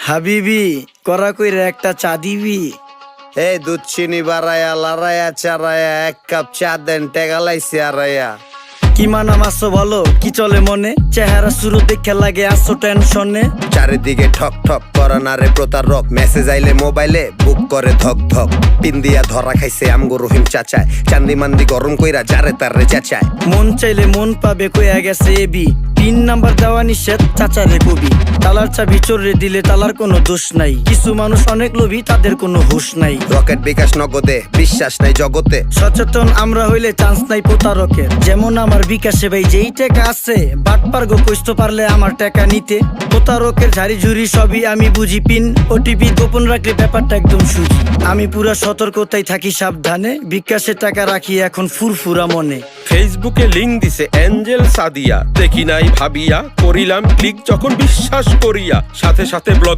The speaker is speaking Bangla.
হাবিবি করা কইরা একটা চা দিবি। এই দুধ চিনি বাড়ায়া লড়াইয়া চারায়া এক কাপ চা দেন টেগালাইছি আড়াইয়া। কি মানা মাসো বলো কি চলে মনে, চেহারা শুরু দেখে লাগে আসো টেনশনে। চারিদিকে ঠক ঠক করা না রে প্রতারক, মেসেজ আইলে মোবাইলে বুক করে ধক ধক। পিন দিয়া ধরা খাইছে আমগো রহিম চাচায়, চান্দি মান্দি গরম কইরা যারে তারে চেঁচায়। মন চাইলে মন পাবে কইয়া গেছে এবি, পিন নাম্বার দেওয়া নিষেধ চাচারে কবি। তালার চাবি চোরে দিলে তালার কোনো দোষ নাই, কিছু মানুষ অনেক লোভী তাদের কোনো হুঁশ নাই। রকেট বিকাশ নগদে বিশ্বাস নাই জগতে, সচেতন আমরা হইলে চান্স নাই প্রতারকের। যেমন আমার বিকাশে ভাই যেই টাকা আছে, বাটপার গো কইতে পারলে আমার টাকা নিতে। প্রতারকের ঝাড়ি ঝুড়ি সবই আমি বুঝি, পিন ওটিপি গোপন রাখলে ব্যাপারটা একদম সুজি। আমি পুরা সতর্কতায় থাকি সাবধানে, বিকাশে টাকা রাখি এখন ফুরফুরা মনে। ফেসবুকে লিংক দিছে এঞ্জেল সাদিয়া, দেখি নাই ভাবিয়া করিলাম ক্লিক যখন বিশ্বাস করিয়া, সাথে সাথে ব্লক